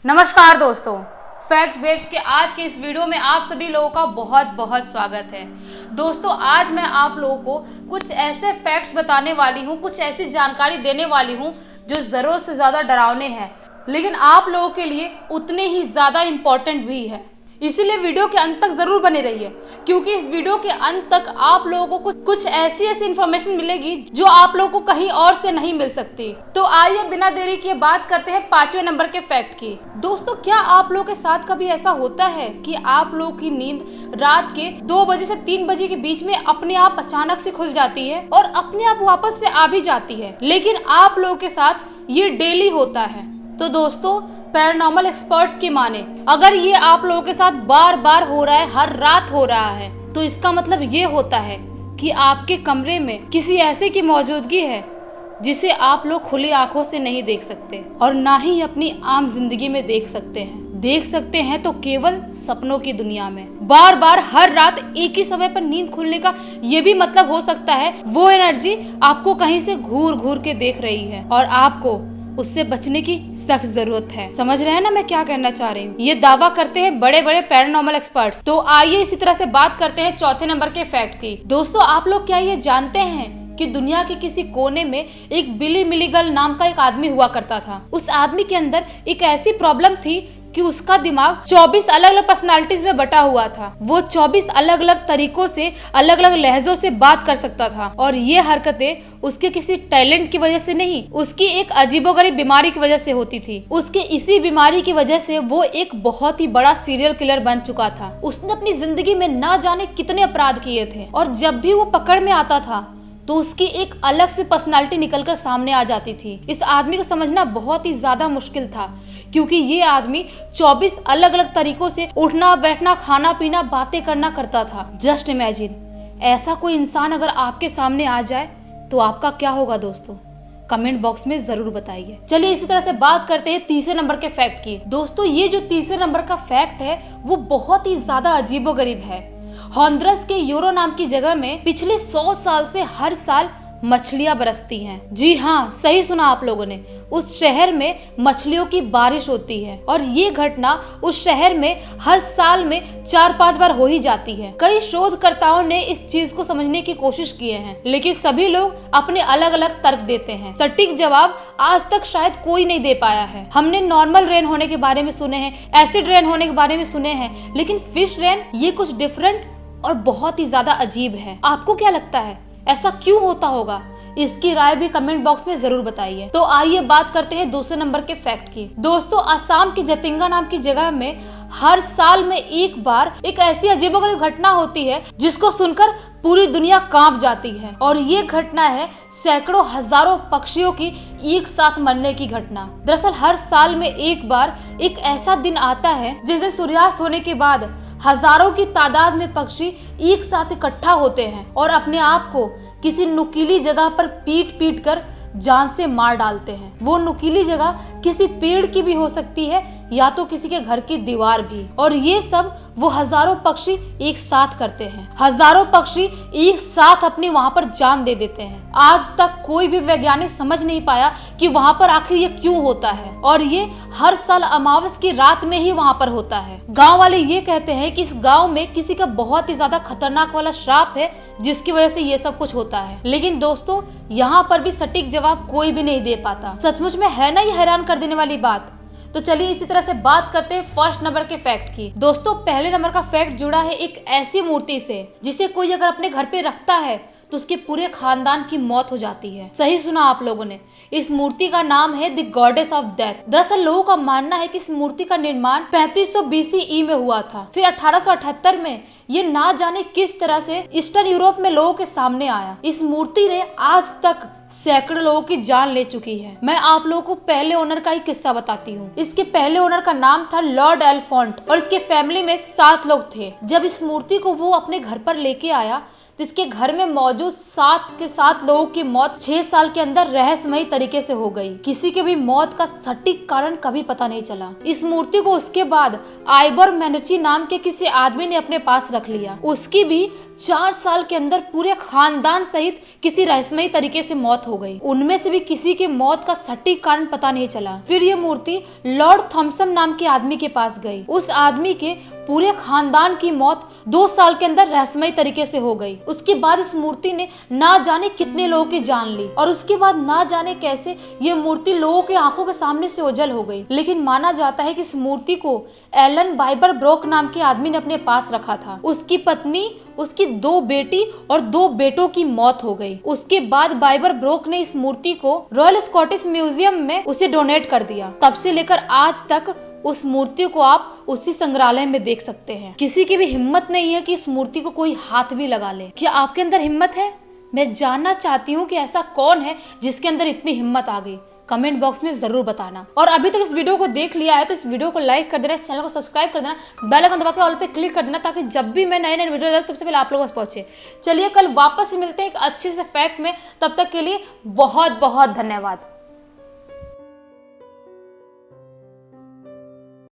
नमस्कार दोस्तों, fact bets के आज के इस वीडियो में आप सभी लोगों का बहुत बहुत स्वागत है। दोस्तों, आज मैं आप लोगों को कुछ ऐसे फैक्ट्स बताने वाली हूँ, कुछ ऐसी जानकारी देने वाली हूँ जो ज़रूरत से ज़्यादा डरावने हैं, लेकिन आप लोगों के लिए उतने ही ज़्यादा इम्पोर्टेंट भी है। इसीलिए वीडियो के अंत तक जरूर बने रहिए, क्योंकि इस वीडियो के अंत तक आप लोगों को कुछ ऐसी इन्फॉर्मेशन मिलेगी जो आप लोगों को कहीं और से नहीं मिल सकती। तो आइए बिना देरी किए बात करते हैं 5वें नंबर के फैक्ट की। दोस्तों, क्या आप लोगों के साथ कभी ऐसा होता है कि आप लोगों की नींद रात के 2 बजे से 3 बजे के बीच में अपने आप अचानक से खुल जाती है और अपने आप वापस से आ भी जाती है, लेकिन आप लोगों के साथ ये डेली होता है? तो दोस्तों, पैरानॉर्मल एक्सपर्ट्स की माने अगर ये आप लोगों के साथ बार बार हो रहा है, हर रात हो रहा है, तो इसका मतलब ये होता है कि आपके कमरे में किसी ऐसे की मौजूदगी है जिसे आप लोग खुली आंखों से नहीं देख सकते और ना ही अपनी आम जिंदगी में देख सकते हैं तो केवल सपनों की दुनिया में। बार बार हर रात एक ही समय पर नींद खुलने का ये भी मतलब हो सकता है वो एनर्जी आपको कहीं से घूर घूर के देख रही है और आपको उससे बचने की सख्त जरूरत है। समझ रहे हैं ना मैं क्या कहना चाह रही हूँ? ये दावा करते हैं बड़े बड़े पैरानॉर्मल एक्सपर्ट्स। तो आइए इसी तरह से बात करते हैं चौथे नंबर के फैक्ट की। दोस्तों, आप लोग क्या ये जानते हैं कि दुनिया के किसी कोने में एक बिली मिलीगल नाम का एक आदमी हुआ करता था। उस आदमी के अंदर एक ऐसी प्रॉब्लम थी कि उसका दिमाग 24 अलग अलग पर्सनालिटीज में बटा हुआ था। वो 24 अलग अलग तरीकों से, अलग अलग लहजों से बात कर सकता था और ये हरकतें उसके किसी टैलेंट की वजह से नहीं, उसकी एक अजीबोगरीब बीमारी की वजह से होती थी। उसके इसी बीमारी की वजह से वो एक बहुत ही बड़ा सीरियल किलर बन चुका था। उसने अपनी जिंदगी में ना जाने कितने अपराध किए थे और जब भी वो पकड़ में आता था तो उसकी एक अलग सी पर्सनालिटी निकलकर सामने आ जाती थी। इस आदमी को समझना बहुत ही ज्यादा मुश्किल था, क्योंकि ये आदमी 24 अलग अलग तरीकों से उठना, बैठना, खाना पीना, बातें करना करता था। जस्ट इमेजिन, ऐसा कोई इंसान अगर आपके सामने आ जाए तो आपका क्या होगा दोस्तों? कमेंट बॉक्स में जरूर बताइए। चलिए इसी तरह से बात करते हैं तीसरे नंबर के फैक्ट की। दोस्तों, ये जो तीसरे नंबर का फैक्ट है वो बहुत ही ज्यादा अजीबोगरीब है। होंडुरास के यूरो नाम की जगह में पिछले 100 साल से हर साल मछलियां बरसती हैं। जी हाँ, सही सुना आप लोगों ने। उस शहर में मछलियों की बारिश होती है और ये घटना उस शहर में हर साल में 4-5 बार हो ही जाती है। कई शोधकर्ताओं ने इस चीज को समझने की कोशिश की है, लेकिन सभी लोग अपने अलग अलग तर्क देते हैं। सटीक जवाब आज तक शायद कोई नहीं दे पाया है। हमने नॉर्मल रेन होने के बारे में सुने हैं, एसिड रेन होने के बारे में सुने हैं, लेकिन फिश रेन ये कुछ डिफरेंट और बहुत ही ज्यादा अजीब है। आपको क्या लगता है ऐसा क्यों होता होगा? इसकी राय भी कमेंट बॉक्स में जरूर बताइए। तो आइए बात करते हैं दूसरे नंबर के फैक्ट की। दोस्तों, असम की जतिंगा नाम की जगह में हर साल में एक बार एक ऐसी अजीबोगरीब घटना होती है जिसको सुनकर पूरी दुनिया कांप जाती है और ये घटना है सैकड़ों हजारों पक्षियों की एक साथ मरने की घटना। दरअसल हर साल में एक बार एक ऐसा दिन आता है जिस दिन सूर्यास्त होने के बाद हजारों की तादाद में पक्षी एक साथ इकट्ठा होते हैं और अपने आप को किसी नुकीली जगह पर पीट पीट कर जान से मार डालते हैं। वो नुकीली जगह किसी पेड़ की भी हो सकती है या तो किसी के घर की दीवार भी, और ये सब वो हजारों पक्षी एक साथ करते हैं। हजारों पक्षी एक साथ अपनी वहां पर जान दे देते हैं। आज तक कोई भी वैज्ञानिक समझ नहीं पाया कि वहां पर आखिर ये क्यों होता है और ये हर साल अमावस की रात में ही वहां पर होता है। गाँव वाले ये कहते हैं कि इस गाँव में किसी का बहुत ही ज्यादा खतरनाक वाला श्राप है जिसकी वजह से ये सब कुछ होता है। लेकिन दोस्तों, यहाँ पर भी सटीक जवाब कोई भी नहीं दे पाता। सचमुच में है ना ये हैरान कर देने वाली बात। तो चलिए इसी तरह से बात करते हैं फर्स्ट नंबर के फैक्ट की। दोस्तों, पहले नंबर का फैक्ट जुड़ा है एक ऐसी मूर्ति से जिसे कोई अगर अपने घर पे रखता है तो उसके पूरे खानदान की मौत हो जाती है। सही सुना आप लोगों ने। इस मूर्ति का नाम है द गॉडेस ऑफ डेथ। दरअसल लोगों का मानना है कि इस मूर्ति का निर्माण 3500 BCE में हुआ था। फिर 1878 में ये ना जाने किस तरह से ईस्टर्न यूरोप में लोगों के सामने आया। इस मूर्ति ने आज तक सैकड़ों लोगों की जान ले चुकी है। मैं आप लोगों को पहले ओनर का ही किस्सा बताती हूँ। इसके पहले ओनर का नाम था लॉर्ड एल्फोंट और इसके फैमिली में 7 लोग थे। जब इस मूर्ति को वो अपने घर पर लेके आया जिसके घर में मौजूद 7 के 7 लोगों की मौत 6 साल के अंदर रहस्यमयी तरीके से हो गई। किसी के भी मौत का सटीक कारण कभी पता नहीं चला। इस मूर्ति को उसके बाद आइबर मैनुची नाम के किसी आदमी ने अपने पास रख लिया। उसकी भी 4 साल के अंदर पूरे खानदान सहित किसी रहस्यमयी तरीके से मौत हो गई। उनमें से भी किसी के मौत का सटीक कारण पता नहीं चला। फिर ये मूर्ति लॉर्ड थॉमसन नाम के आदमी के पास गई। उस आदमी के पूरे खानदान की मौत 2 साल के अंदर रहस्यमयी तरीके से हो गई। उसके बाद इस मूर्ति ने ना जाने कितने लोगों की जान ली और उसके बाद ना जाने कैसे ये मूर्ति लोगों के आंखों के सामने से ओझल हो गई। लेकिन माना जाता है कि इस मूर्ति को एलन बाइबर ब्रोक नाम के आदमी ने अपने पास रखा था। उसकी पत्नी, उसकी 2 बेटी और 2 बेटों की मौत हो गई। उसके बाद बाइबर ब्रोक ने इस मूर्ति को रॉयल स्कॉटिश म्यूजियम में उसे डोनेट कर दिया। तब से लेकर आज तक उस मूर्ति को आप उसी संग्रहालय में देख सकते हैं। किसी की भी हिम्मत नहीं है कि इस मूर्ति को कोई हाथ भी लगा ले। क्या आपके अंदर हिम्मत है? मैं जानना चाहती हूँ कि ऐसा कौन है जिसके अंदर इतनी हिम्मत आ गई। कमेंट बॉक्स में जरूर बताना। और अभी तक इस वीडियो को देख लिया है तो इस वीडियो को लाइक कर देना, इस चैनल को सब्सक्राइब कर देना, बेल आइकन दबा के ऑल पे क्लिक कर देना ताकि जब भी मैं नए वीडियो सबसे पहले आप लोगों को पहुंचे। चलिए कल वापस मिलते हैं एक अच्छे से फैक्ट में। तब तक के लिए बहुत बहुत धन्यवाद।